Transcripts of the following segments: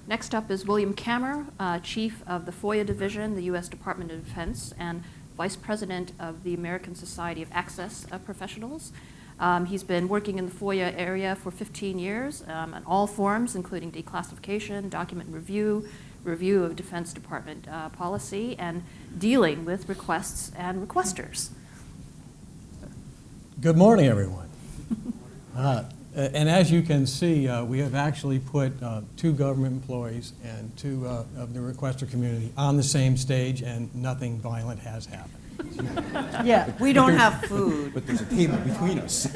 Next up is William Kammer, Chief of the Foia Division, the U.S. Department of Defense, and Vice President of the American Society of Access Professionals. He's been working in the Foia area for 15 years in all forms, including declassification, document review, review of Defense Department policy, and dealing with requests and requesters. Good morning, everyone. And as you can see, we have actually put 2 government employees and 2 of the requester community on the same stage, and nothing violent has happened. Yeah, we don't have food. But there's a table between us.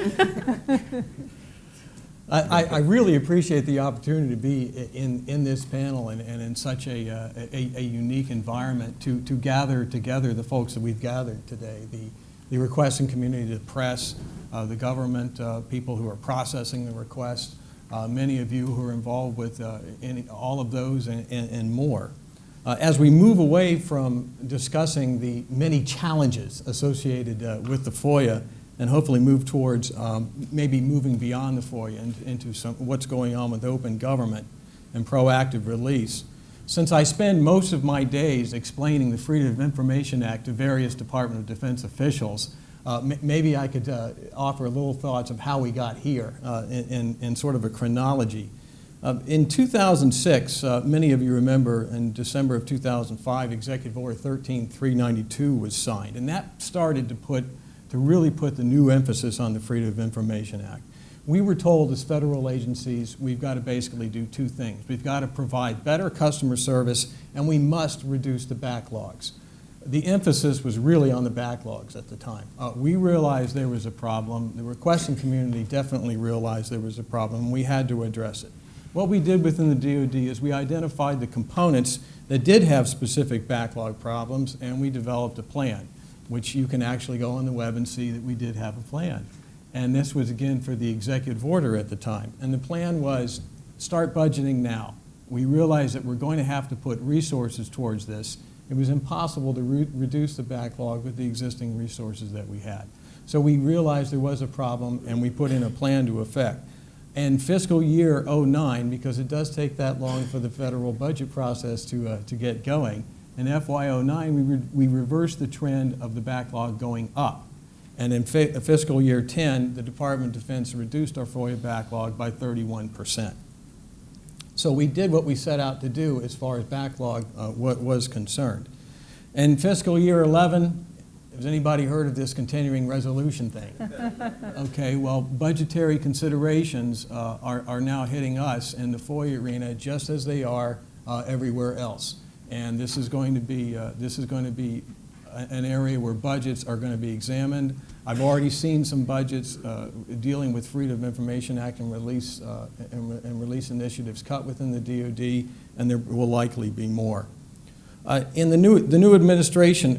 I really appreciate the opportunity to be in this panel and in such a unique environment to gather together the folks that we've gathered today, the requesting community, the press, the government, people who are processing the requests, many of you who are involved with all of those and more. As we move away from discussing the many challenges associated with the Foia and hopefully move towards maybe moving beyond the Foia into what's going on with open government and proactive release, since I spend most of my days explaining the Freedom of Information Act to various Department of Defense officials, maybe I could offer a little thoughts of how we got here in sort of a chronology. In 2006, many of you remember in December of 2005, Executive Order 13392 was signed, and that started to really put the new emphasis on the Freedom of Information Act. We were told as federal agencies we've got to basically do 2 things. We've got to provide better customer service, and we must reduce the backlogs. The emphasis was really on the backlogs at the time. We realized there was a problem. The requesting community definitely realized there was a problem, and we had to address it. What we did within the DoD is we identified the components that did have specific backlog problems, and we developed a plan, which you can actually go on the web and see that we did have a plan. And this was, again, for the executive order at the time. And the plan was start budgeting now. We realized that we're going to have to put resources towards this. It was impossible to reduce the backlog with the existing resources that we had. So we realized there was a problem, and we put in a plan to effect. And fiscal year '09, because it does take that long for the federal budget process to get going, in FY '09 we reversed the trend of the backlog going up. And in fiscal year 10, the Department of Defense reduced our FOIA backlog by 31%. So we did what we set out to do as far as backlog was concerned. In fiscal year 11, has anybody heard of this continuing resolution thing? Okay, well, budgetary considerations are now hitting us in the FOIA arena just as they are everywhere else. And this is going to be an area where budgets are going to be examined. I've already seen some budgets dealing with Freedom of Information Act and release initiatives cut within the DoD, and there will likely be more. In the new administration,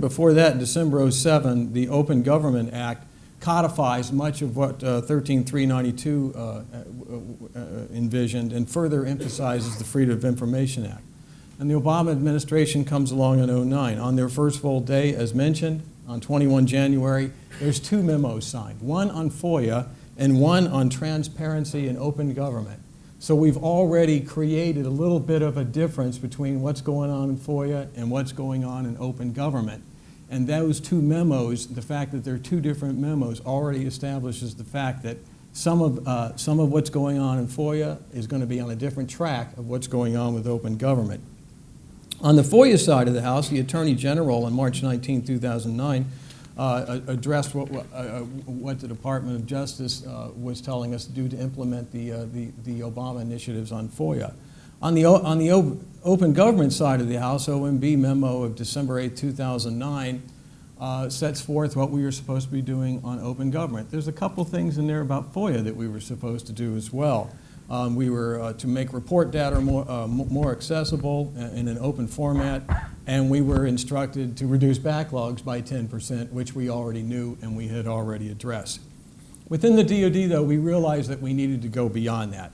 before that, in December '07, the Open Government Act codifies much of what 13392 envisioned and further emphasizes the Freedom of Information Act. And the Obama administration comes along in '09. On their first full day, as mentioned, on 21 January, there's 2 memos signed, one on FOIA and one on transparency and open government. So we've already created a little bit of a difference between what's going on in FOIA and what's going on in open government. And those 2 memos, the fact that they're 2 different memos, already establishes the fact that some of what's going on in FOIA is going to be on a different track of what's going on with open government. On the FOIA side of the House, the Attorney General on March 19, 2009, addressed what the Department of Justice was telling us to do to implement the Obama initiatives on FOIA. On the open government side of the House, OMB memo of December 8, 2009 sets forth what we were supposed to be doing on open government. There's a couple things in there about FOIA that we were supposed to do as well. We were to make report data more accessible in an open format, and we were instructed to reduce backlogs by 10%, which we already knew and we had already addressed. Within the DoD, though, we realized that we needed to go beyond that.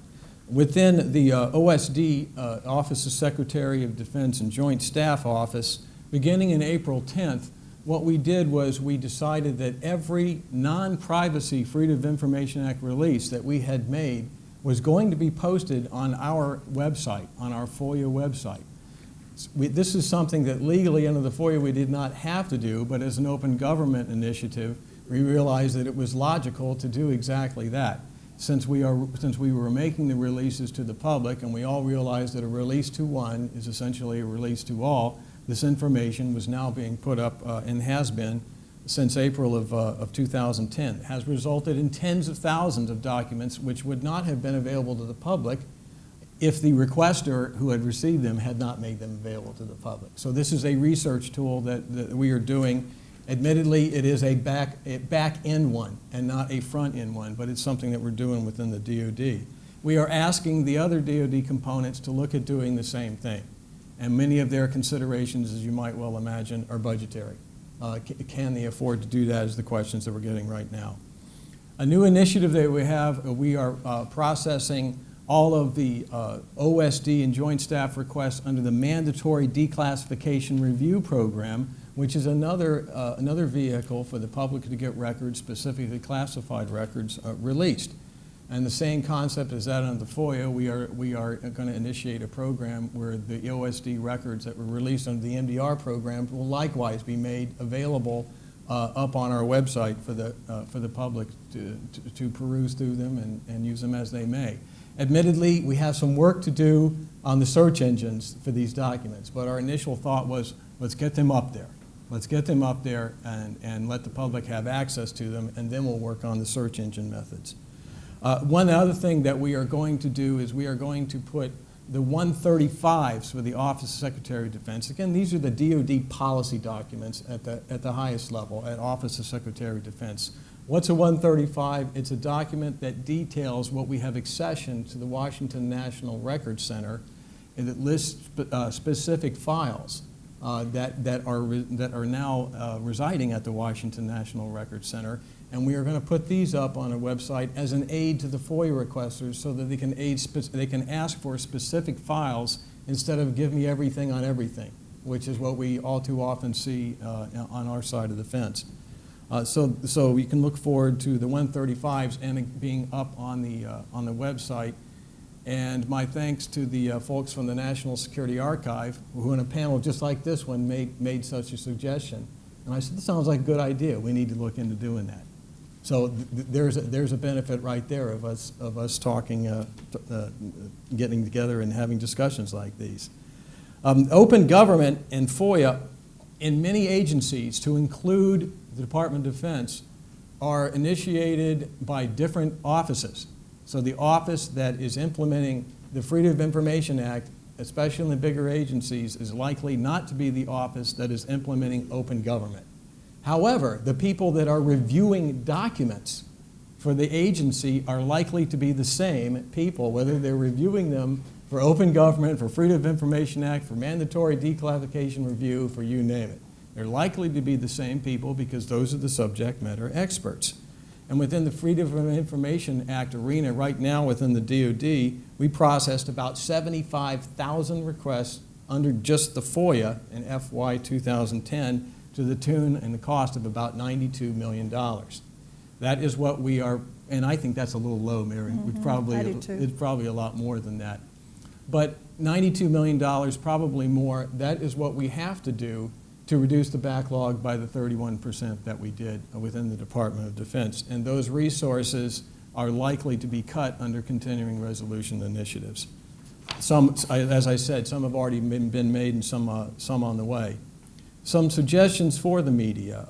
Within the OSD, Office of Secretary of Defense and Joint Staff Office, beginning in April 10th, what we did was we decided that every non-privacy Freedom of Information Act release that we had made was going to be posted on our website, on our FOIA website. This is something that legally under the FOIA we did not have to do, but as an open government initiative, we realized that it was logical to do exactly that. Since we were making the releases to the public, and we all realized that a release to one is essentially a release to all, this information was now being put up and has been since April of 2010. It has resulted in tens of thousands of documents which would not have been available to the public if the requester who had received them had not made them available to the public. So this is a research tool that we are doing. Admittedly, it is a back-end one and not a front-end one, but it's something that we're doing within the DoD. We are asking the other DoD components to look at doing the same thing. And many of their considerations, as you might well imagine, are budgetary. Can they afford to do that is the questions that we're getting right now. A new initiative that we are processing all of the OSD and Joint Staff requests under the Mandatory Declassification Review Program, which is another vehicle for the public to get records, specifically classified records, released. And the same concept as that under the FOIA, we are going to initiate a program where the OSD records that were released under the MDR program will likewise be made available up on our website for the public to peruse through them and use them as they may. Admittedly, we have some work to do on the search engines for these documents, but our initial thought was, let's get them up there. Let's get them up there and let the public have access to them, and then we'll work on the search engine methods. One other thing that we are going to do is we are going to put the 135s for the Office of Secretary of Defense. Again, these are the DoD policy documents at the highest level, at Office of Secretary of Defense. What's a 135? It's a document that details what we have accessioned to the Washington National Records Center, and it lists specific files that are now residing at the Washington National Records Center. And we are going to put these up on a website as an aid to the FOIA requesters so that they can ask for specific files instead of give me everything on everything, which is what we all too often see on our side of the fence. So we can look forward to the 135s and being up on the website. And my thanks to the folks from the National Security Archive who in a panel just like this one made such a suggestion. And I said, this sounds like a good idea. We need to look into doing that. So there's a benefit right there of us talking, getting together and having discussions like these. Open government and FOIA in many agencies, to include the Department of Defense, are initiated by different offices. So the office that is implementing the Freedom of Information Act, especially in the bigger agencies, is likely not to be the office that is implementing open government. However, the people that are reviewing documents for the agency are likely to be the same people, whether they're reviewing them for open government, for Freedom of Information Act, for mandatory declassification review, for you name it. They're likely to be the same people because those are the subject matter experts. And within the Freedom of Information Act arena right now within the DoD, we processed about 75,000 requests under just the FOIA in FY 2010 to the tune and the cost of about $92 million. That is what we are, and I think that's a little low, Miriam. It's probably a lot more than that. But $92 million, probably more, that is what we have to do to reduce the backlog by the 31% that we did within the Department of Defense. And those resources are likely to be cut under continuing resolution initiatives. Some, as I said, some have already been made and some on the way. Some suggestions for the media.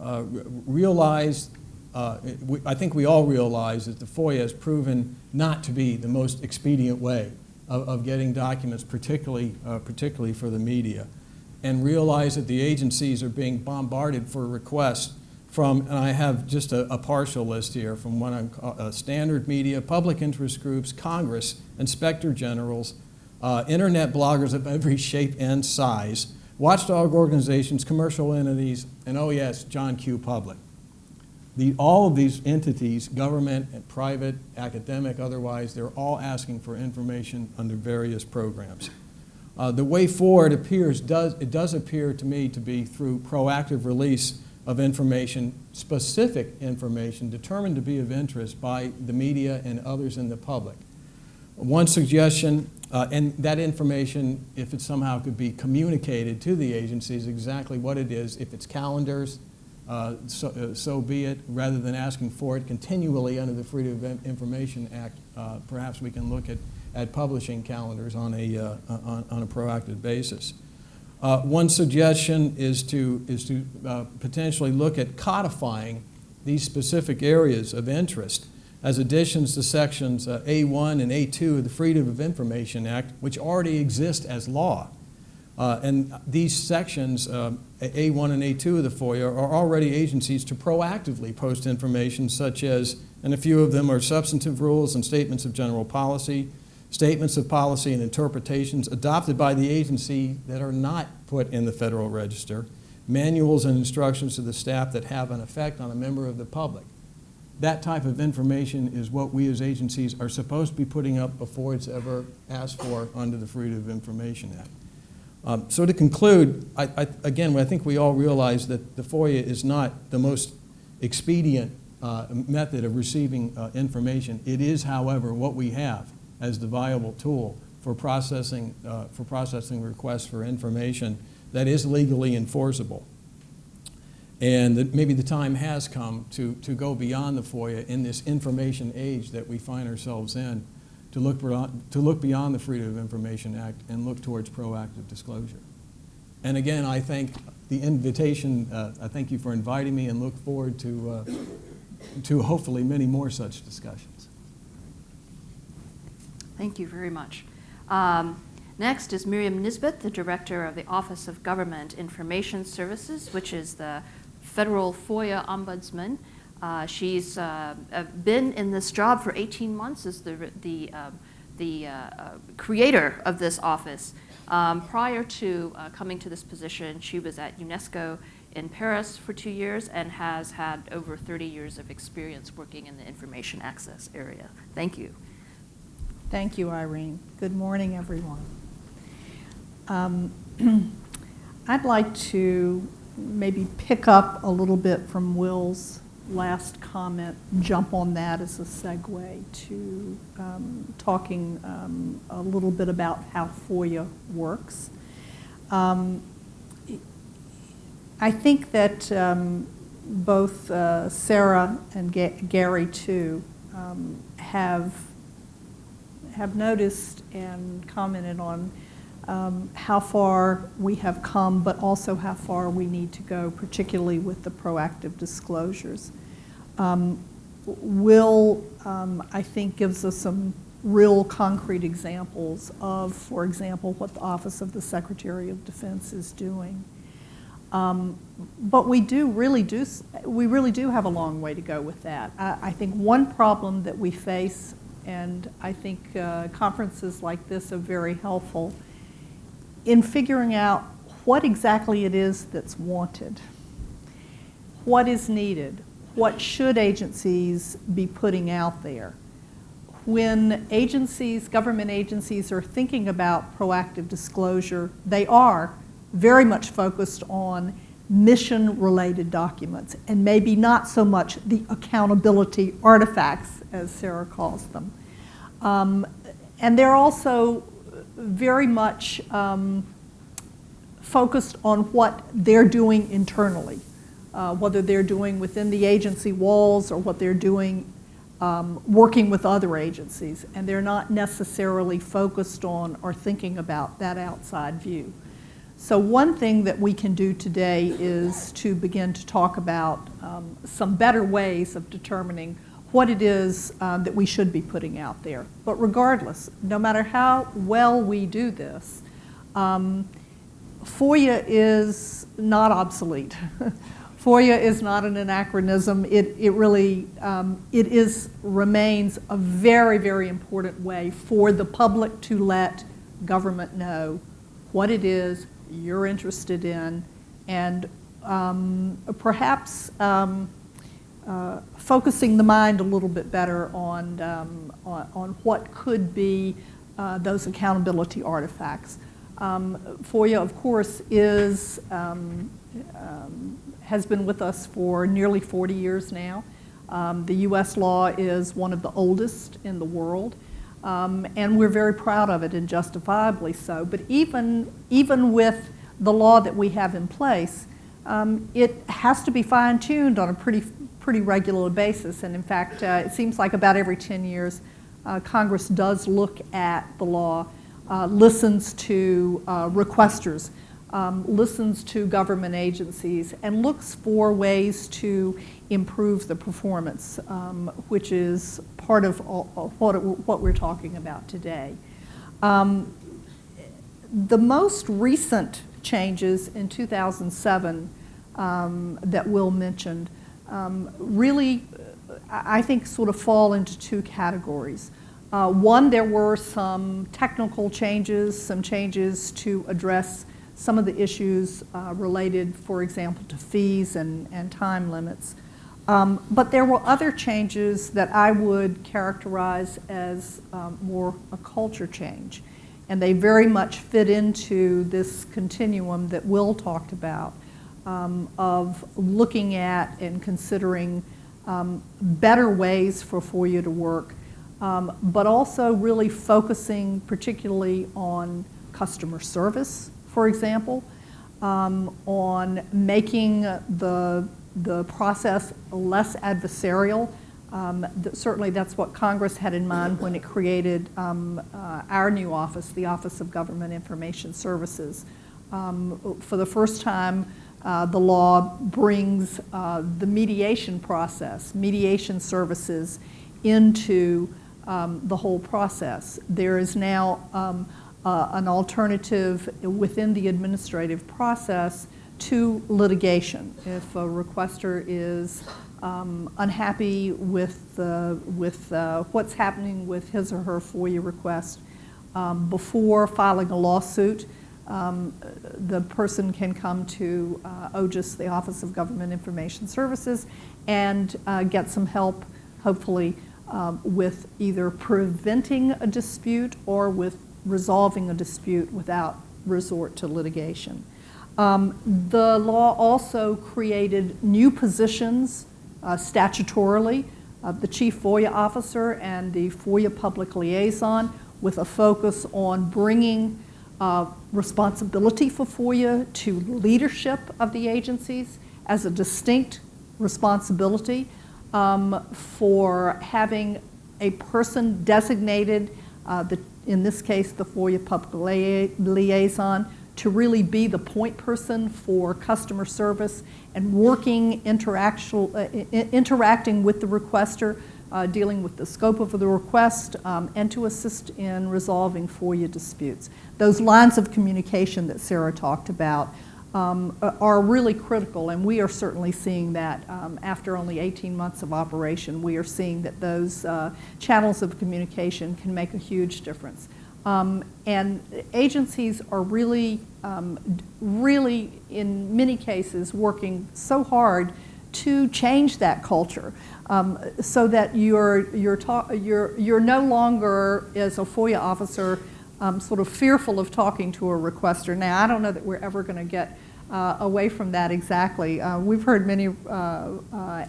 I think we all realize that the FOIA has proven not to be the most expedient way of getting documents, particularly for the media. And realize that the agencies are being bombarded for requests from, and I have just a partial list here, from standard media, public interest groups, Congress, inspector generals, internet bloggers of every shape and size, watchdog organizations, commercial entities, and oh yes, John Q. Public. All of these entities, government and private, academic, otherwise, they're all asking for information under various programs. The way forward does appear to me to be through proactive release of information, specific information determined to be of interest by the media and others in the public. One suggestion, and that information, if it somehow could be communicated to the agencies exactly what it is, if it's calendars, so be it, rather than asking for it continually under the Freedom of Information Act, perhaps we can look at publishing calendars on a proactive basis. One suggestion is to potentially look at codifying these specific areas of interest as additions to sections A1 and A2 of the Freedom of Information Act, which already exist as law. And these sections, A1 and A2 of the FOIA, are already agencies to proactively post information such as, and a few of them are substantive rules and statements of general policy, statements of policy and interpretations adopted by the agency that are not put in the Federal Register, manuals and instructions to the staff that have an effect on a member of the public. That type of information is what we as agencies are supposed to be putting up before it's ever asked for under the Freedom of Information Act. So to conclude, I think we all realize that the FOIA is not the most expedient method of receiving information. It is, however, what we have as the viable tool for processing requests for information that is legally enforceable. And that maybe the time has come to go beyond the FOIA in this information age that we find ourselves in, to look beyond the Freedom of Information Act and look towards proactive disclosure. And again, I thank the invitation. I thank you for inviting me, and look forward to hopefully many more such discussions. Thank you very much. Next is Miriam Nisbet, the Director of the Office of Government Information Services, which is the federal FOIA Ombudsman. She's been in this job for 18 months as the creator of this office. Prior to coming to this position, she was at UNESCO in Paris for 2 years and has had over 30 years of experience working in the information access area. Thank you. Thank you, Irene. Good morning, everyone. I'd like to maybe pick up a little bit from Will's last comment, jump on that as a segue to talking a little bit about how FOIA works. I think that both Sarah and Gary, too, have noticed and commented on how far we have come, but also how far we need to go, particularly with the proactive disclosures. Will, I think, gives us some real concrete examples of, for example, what the Office of the Secretary of Defense is doing. But we really do have a long way to go with that. I think one problem that we face, and I think conferences like this are very helpful, in figuring out what exactly it is that's wanted, what is needed, what should agencies be putting out there. When agencies, government agencies, are thinking about proactive disclosure, they are very much focused on mission-related documents, and maybe not so much the accountability artifacts, as Sarah calls them. And they're also very much focused on what they're doing internally, whether they're doing within the agency walls or what they're doing working with other agencies. And they're not necessarily focused on or thinking about that outside view. So one thing that we can do today is to begin to talk about some better ways of determining what it is that we should be putting out there. But regardless, no matter how well we do this, FOIA is not obsolete. FOIA is not an anachronism. It really remains a very, very important way for the public to let government know what it is you're interested in, and perhaps focusing the mind a little bit better on what could be those accountability artifacts. FOIA, of course, has been with us for nearly 40 years now. The U.S. law is one of the oldest in the world. And we're very proud of it, and justifiably so. But even with the law that we have in place, it has to be fine-tuned on a pretty regular basis. And in fact, it seems like about every 10 years, Congress does look at the law, listens to requesters, listens to government agencies, and looks for ways to improve the performance, which is part of what we're talking about today. The most recent changes in 2007 that Will mentioned really, I think, sort of fall into two categories. One, there were some technical changes, some changes to address some of the issues related, for example, to fees and time limits. But there were other changes that I would characterize as more a culture change. And they very much fit into this continuum that Will talked about of looking at and considering better ways for Foia to work, but also really focusing particularly on customer service, for example, on making the process less adversarial. Certainly that's what Congress had in mind when it created our new office, the Office of Government Information Services. For the first time, the law brings the mediation process, mediation services into the whole process. There is now an alternative within the administrative process to litigation. If a requester is unhappy with what's happening with his or her Foia request, before filing a lawsuit, the person can come to OGIS, the Office of Government Information Services, and get some help, hopefully, with either preventing a dispute or with resolving a dispute without resort to litigation. The law also created new positions statutorily, the Chief Foia Officer and the Foia Public Liaison, with a focus on bringing responsibility for Foia to leadership of the agencies as a distinct responsibility, for having a person designated, in this case the Foia Public Liaison, to really be the point person for customer service and working, interacting with the requester, dealing with the scope of the request, and to assist in resolving Foia disputes. Those lines of communication that Sarah talked about are really critical, and we are certainly seeing that after only 18 months of operation. We are seeing that those channels of communication can make a huge difference. And agencies are really, really, in many cases, working so hard to change that culture, so that you're no longer, as a Foia officer, sort of fearful of talking to a requester. Now, I don't know that we're ever going to get away from that exactly. We've heard many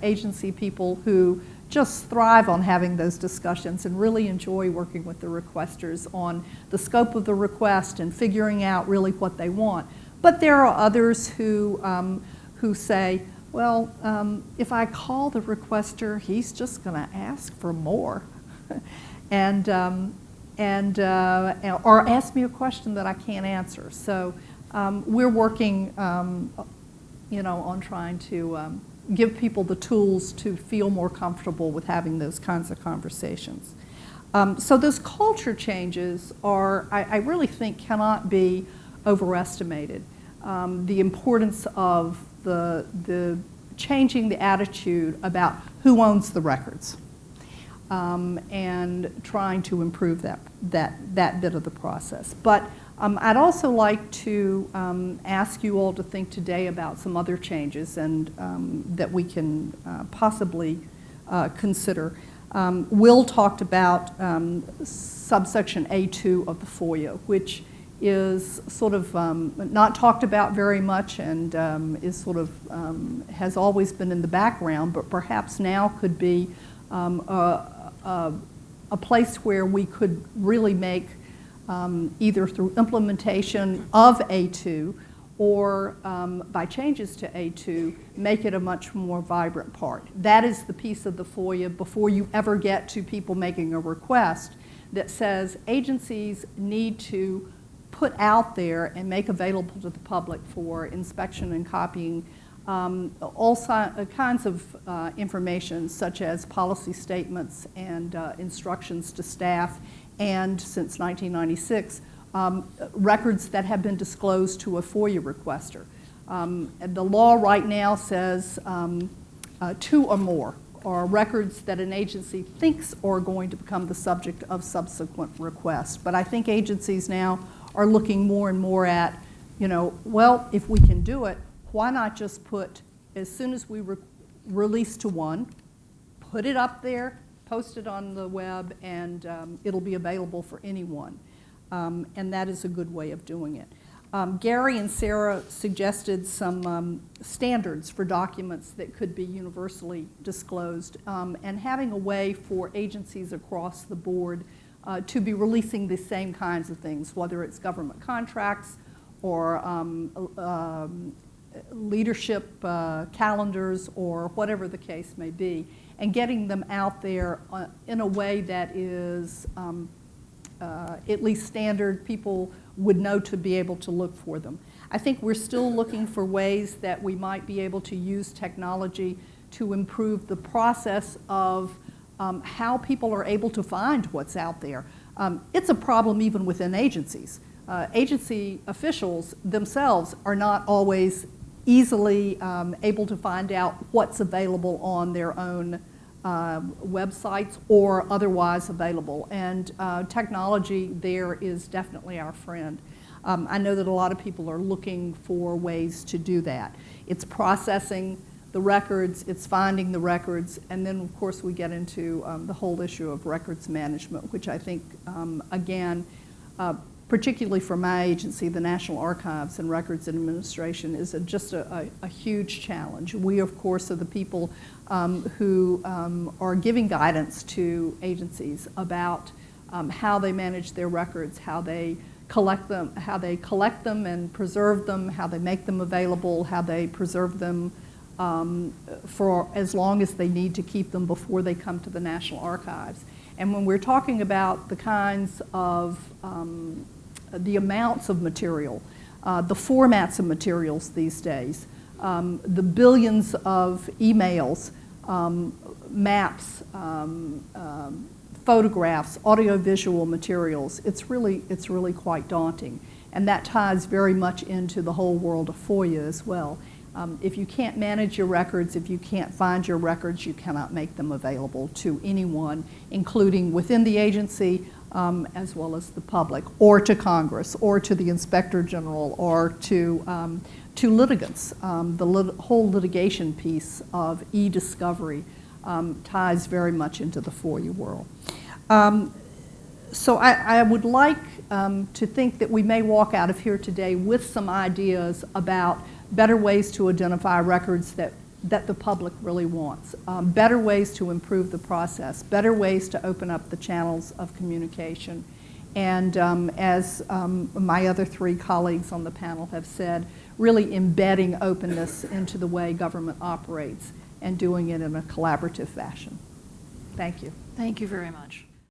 agency people who just thrive on having those discussions and really enjoy working with the requesters on the scope of the request and figuring out really what they want. But there are others who say, well, if I call the requester, he's just going to ask for more, or ask me a question that I can't answer. So we're working, on trying to give people the tools to feel more comfortable with having those kinds of conversations. So those culture changes I really think, cannot be overestimated. The importance of the changing the attitude about who owns the records, and trying to improve that bit of the process. But I'd also like to ask you all to think today about some other changes and that we can possibly consider. Will talked about subsection A2 of the Foia, which is sort of not talked about very much and is sort of has always been in the background, but perhaps now could be a a place where we could really make, either through implementation of A2 or by changes to A2, make it a much more vibrant part. That is the piece of the FOIA before you ever get to people making a request that says agencies need to put out there and make available to the public for inspection and copying kinds of information, such as policy statements and instructions to staff, and since 1996, records that have been disclosed to a FOIA requester. The law right now says 2 or more are records that an agency thinks are going to become the subject of subsequent requests. But I think agencies now are looking more and more at, well, if we can do it, why not just put, as soon as we release to one, put it up there, post it on the web, and it'll be available for anyone. And that is a good way of doing it. Gary and Sarah suggested some standards for documents that could be universally disclosed, and having a way for agencies across the board to be releasing the same kinds of things, whether it's government contracts or leadership calendars or whatever the case may be, and getting them out there in a way that is at least standard, people would know to be able to look for them. I think we're still looking for ways that we might be able to use technology to improve the process of how people are able to find what's out there. It's a problem even within agencies. Agency officials themselves are not always easily able to find out what's available on their own websites or otherwise available. And technology there is definitely our friend. I know that a lot of people are looking for ways to do that. It's processing the records, it's finding the records, and then of course we get into the whole issue of records management, which I think, again, particularly for my agency, the National Archives and Records Administration, is just a huge challenge. We, of course, are the people who are giving guidance to agencies about how they manage their records, how they collect them and preserve them, how they make them available, how they preserve them for as long as they need to keep them before they come to the National Archives. And when we're talking about the kinds of the amounts of material, the formats of materials these days, the billions of emails, maps, photographs, audiovisual materials, it's really quite daunting. And that ties very much into the whole world of FOIA as well. If you can't manage your records, if you can't find your records, you cannot make them available to anyone, including within the agency, as well as the public, or to Congress, or to the Inspector General, or to litigants. The whole litigation piece of e-discovery ties very much into the FOIA world. So I would like to think that we may walk out of here today with some ideas about better ways to identify records that the public really wants, better ways to improve the process, better ways to open up the channels of communication, and as my other 3 colleagues on the panel have said, really embedding openness into the way government operates and doing it in a collaborative fashion. Thank you. Thank you very much.